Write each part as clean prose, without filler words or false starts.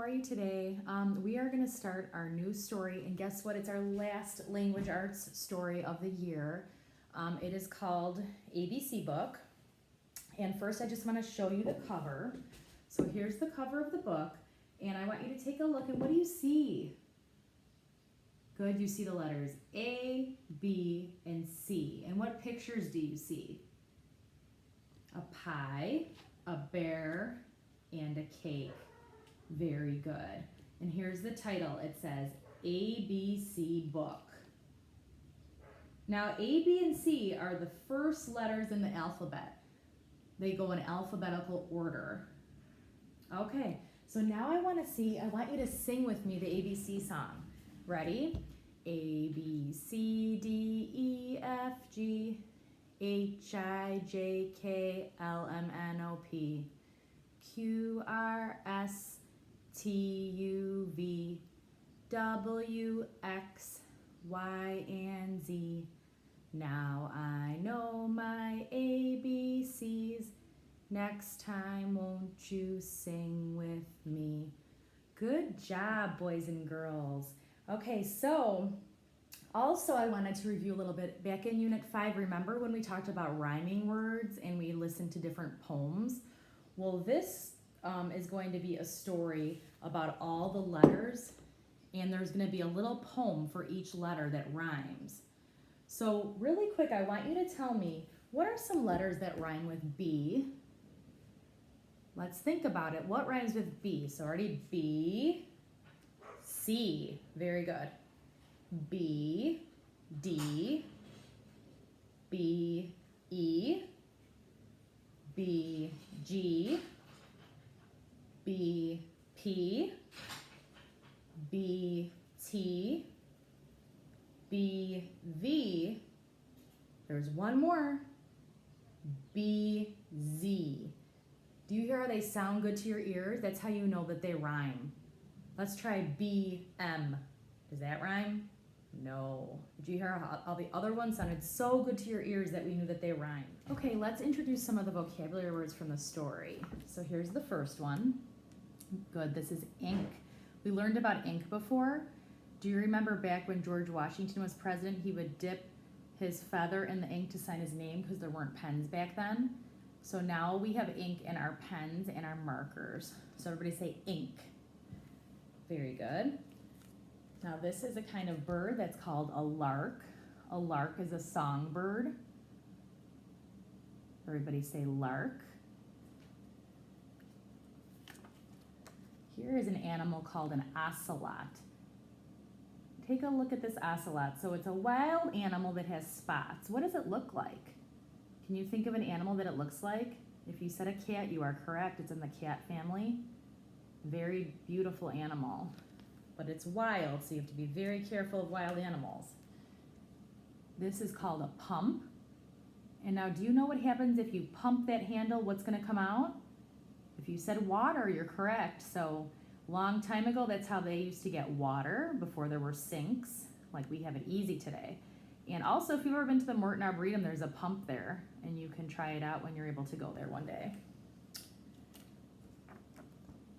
are you today? We are going to start our new story, and guess what? It's our last language arts story of the year. It is called ABC Book, and first I just want to show you the cover. So here's the cover of the book, and I want you to take a look, and what do you see? Good, you see the letters A, B, and C. And what pictures do you see? A pie, a bear, and a cake. Very good. And here's the title. It says ABC Book. Now A, B, and C are the first letters in the alphabet. They go in alphabetical order. Okay, so now I want you to sing with me the ABC song. Ready? A, B, C, D, E, F, G, H, I, J, K, L, M, N, O, P, Q, R, S, T, U, V, W, X, Y, and Z. Now I know my ABCs. Next time, won't you sing with me? Good job, boys and girls. Okay, so also I wanted to review a little bit. Back in Unit 5, remember when we talked about rhyming words and we listened to different poems? Well, this is going to be a story about all the letters, and there's going to be a little poem for each letter that rhymes. So really quick, I want you to tell me, what are some letters that rhyme with B? Let's think about it. What rhymes with B? So already B, C, very good. B, D, B, E, B, G, B, P, B, T, B, V, there's one more, B, Z. Do you hear how they sound good to your ears? That's how you know that they rhyme. Let's try B, M. Does that rhyme? No. Did you hear how all the other ones sounded so good to your ears that we knew that they rhyme? Okay, let's introduce some of the vocabulary words from the story. So here's the first one. Good, this is ink. We learned about ink before. Do you remember back when George Washington was president, he would dip his feather in the ink to sign his name because there weren't pens back then? So now we have ink in our pens and our markers. So everybody say ink. Very good. Now this is a kind of bird that's called a lark. A lark is a songbird. Everybody say lark. Here is an animal called an ocelot. Take a look at this ocelot. So it's a wild animal that has spots. What does it look like? Can you think of an animal that it looks like? If you said a cat, you are correct. It's in the cat family. Very beautiful animal. But it's wild, so you have to be very careful of wild animals. This is called a pump. And now, do you know what happens if you pump that handle? What's going to come out? If you said water, you're correct. So, long time ago, that's how they used to get water before there were sinks, like we have it easy today. And also, if you've ever been to the Morton Arboretum, there's a pump there, and you can try it out when you're able to go there one day.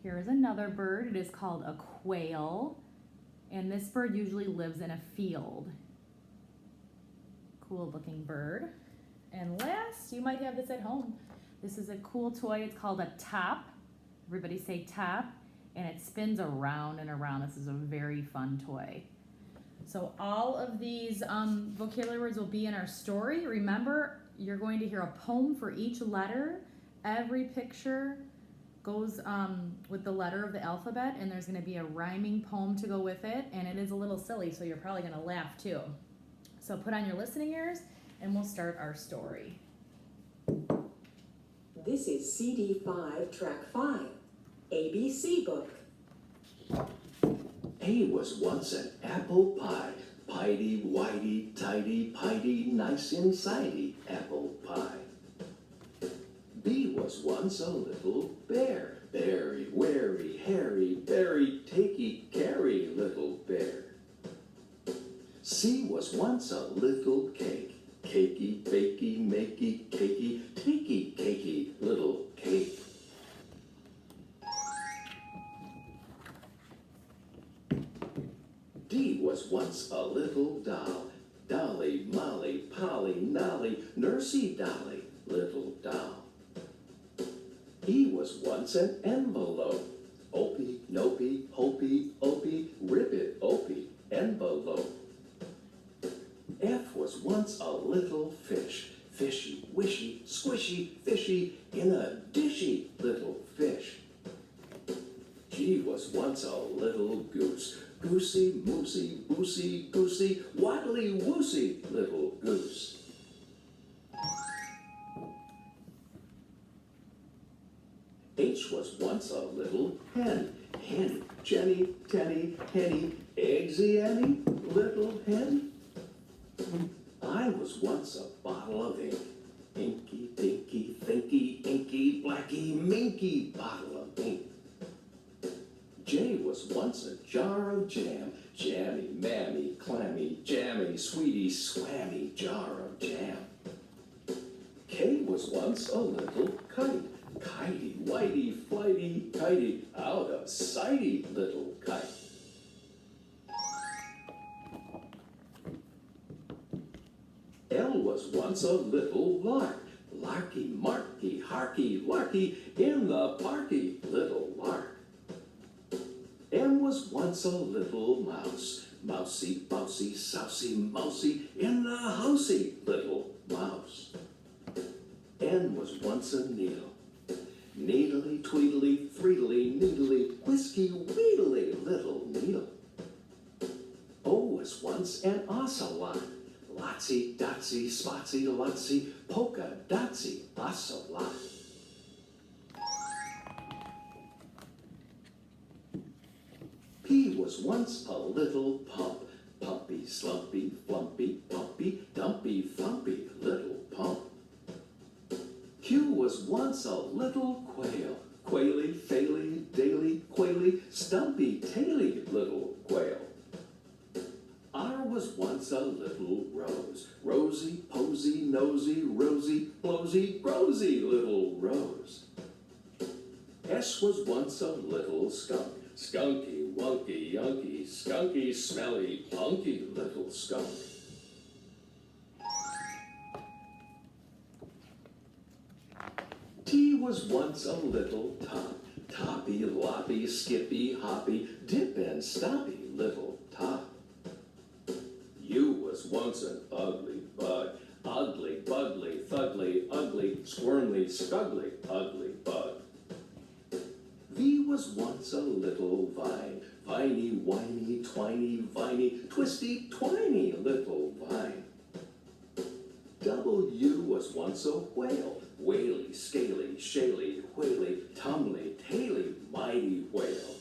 Here is another bird. It is called a quail, and this bird usually lives in a field. Cool looking bird. And last, you might have this at home. This is a cool toy. It's called a top. Everybody say top. And it spins around and around. This is a very fun toy. So all of these vocabulary words will be in our story. Remember, you're going to hear a poem for each letter. Every picture goes with the letter of the alphabet, and there's going to be a rhyming poem to go with it, and it is a little silly, so you're probably going to laugh too. So put on your listening ears, and we'll start our story. This is CD 5, track 5, ABC Book. A was once an apple pie, piety, whitey, tidy, pitey, nice insidey, apple pie. B was once a little bear, berry, wary, hairy, berry, takey, carry, little bear. C was once a little cake, cakey, bakey, makey, cakey, takey, cakey, little cake. was once a little doll. Dolly, Molly, Polly, Nolly, Nursey Dolly, little doll. He was once an envelope. Opie, Nopey, Hopey, Opie, Ribbit, Opie, envelope. F was once a little fish. Fishy, wishy, squishy, fishy, in a dishy little fish. G was once a little goose. Goosey, moosey, boosey, goosey, waddly woosey little goose. H was once a little hen. Henny, Jenny, Tenny, Henny, eggsy Annie, little hen. I was once a bottle of ink. Inky, dinky, thinky, inky, blacky, minky bottle of ink. J was once a jar of jam. Jammy, mammy, clammy, jammy, sweetie, swammy, jar of jam. K was once a little kite. Kitey, whitey, flighty, kitey, out of sighty little kite. L was once a little lark. Larky, marky, harky, larky, in the parky little lark. M was once a little mouse. Mousy, bousy, sousy, mousy, in the housey little mouse. N was once a needle. Needly, tweedly, threedly, needly, whiskey, wheedly, little needle. O was once an ocelot. Lotsy, dotsy, spotsy, lotsy, polka, dotsy, ocelot. P was once a little pump. Pumpy, slumpy, flumpy, pumpy, dumpy, thumpy, little pump. Q was once a little quail. Quaily, faily, daily, quaily, stumpy, taily, little quail. R was once a little rose. Rosy, posy, nosy, rosy, blowsy, rosy, little rose. S was once a little skunk. Skunky, wunky, yunky, skunky, smelly, punky, little skunk. T was once a little top. Toppy, loppy, skippy, hoppy, dip and stoppy, little top. U was once an ugly bug. Ugly, bugly, thugly, ugly, squirmly, scuggly, ugly bug. V was once a little vine. Viney, whiny, twiny, viney, twisty, twiny, little vine. W was once a whale. Whaley, scaly, shaly, whaley, tumbly, taily, mighty whale.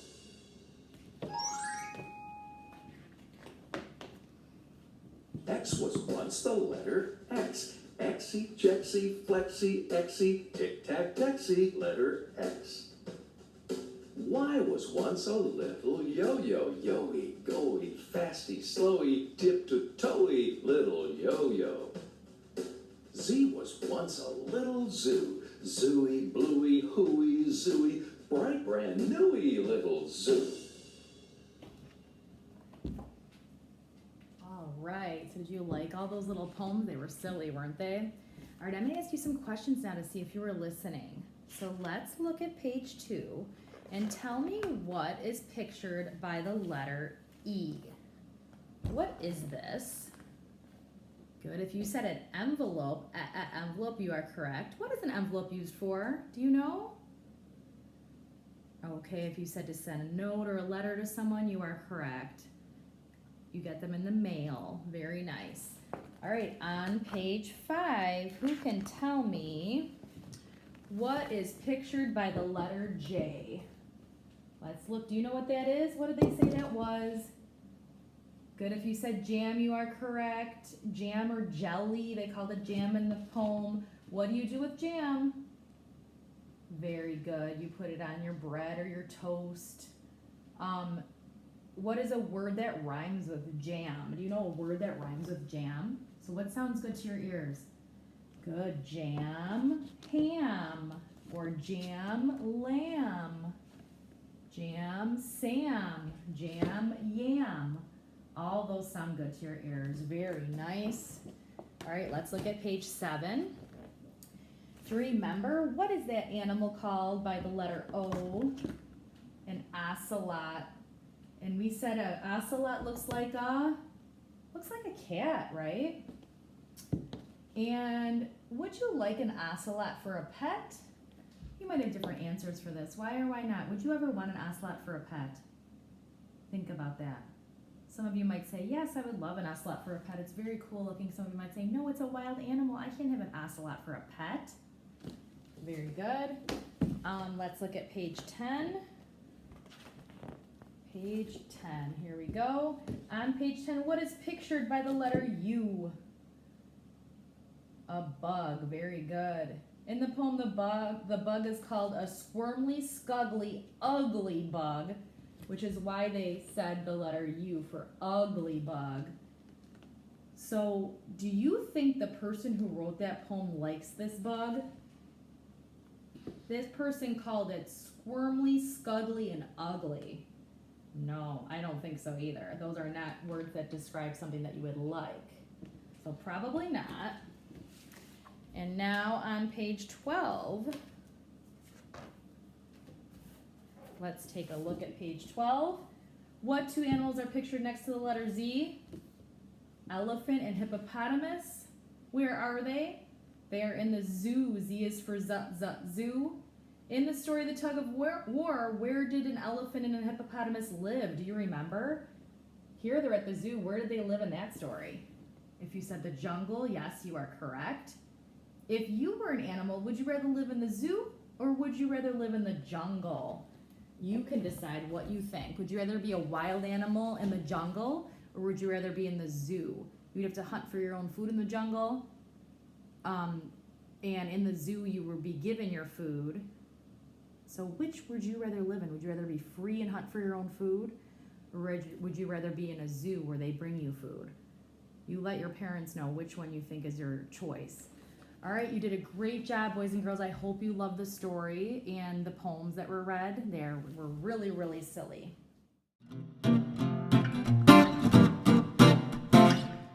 X was once the letter X. Xy, jexy, flexy, exy, tic-tac-texy, letter X. Y was once a little yo-yo, yo-y, go-y, fasty, slowy, tip-to-toe-y, little yo-yo. Z was once a little zoo. Zooey, bluey, hooey, zooey, bright brand newy little zoo. All right, so did you like all those little poems? They were silly, weren't they? All right, I'm gonna ask you some questions now to see if you were listening. So let's look at page 2 and tell me what is pictured by the letter E. What is this? Good, if you said an envelope, envelope, you are correct. What is an envelope used for? Do you know? Okay, if you said to send a note or a letter to someone, you are correct. You get them in the mail. Very nice. All right, on page 5, who can tell me what is pictured by the letter J? Let's look. Do you know what that is? What did they say that was? Good. If you said jam, you are correct. Jam or jelly, they called it jam in the poem. What do you do with jam? Very good. You put it on your bread or your toast. What is a word that rhymes with jam? Do you know a word that rhymes with jam? So what sounds good to your ears? Good. Jam, ham, or jam, lamb. Jam, Sam, jam, yam. All those sound good to your ears. Very nice. All right, let's look at page 7. To remember, what is that animal called by the letter O? An ocelot. And we said an ocelot looks like a cat, right? And would you like an ocelot for a pet? You might have different answers for this. Why or why not? Would you ever want an ocelot for a pet? Think about that. Some of you might say, yes, I would love an ocelot for a pet. It's very cool looking. Some of you might say, no, it's a wild animal. I can't have an ocelot for a pet. Very good. Let's look at page 10. Page 10, here we go. On page 10, what is pictured by the letter U? A bug, very good. In the poem, the bug is called a squirmly, scuggly, ugly bug, which is why they said the letter U for ugly bug. So, do you think the person who wrote that poem likes this bug? This person called it squirmly, scuggly, and ugly. No, I don't think so either. Those are not words that describe something that you would like. So probably not. And now on page 12, let's take a look at page 12. What two animals are pictured next to the letter Z? Elephant and hippopotamus. Where are they? They are in the zoo. Z is for zoo. In the story The Tug of War, where did an elephant and a hippopotamus live? Do you remember? Here they're at the zoo. Where did they live in that story? If you said the jungle, yes, you are correct. If you were an animal, would you rather live in the zoo or would you rather live in the jungle? You can decide what you think. Would you rather be a wild animal in the jungle or would you rather be in the zoo? You'd have to hunt for your own food in the jungle. And in the zoo, you would be given your food. So which would you rather live in? Would you rather be free and hunt for your own food? Or would you rather be in a zoo where they bring you food? You let your parents know which one you think is your choice. All right, you did a great job, boys and girls. I hope you love the story and the poems that were read. They were really, really silly.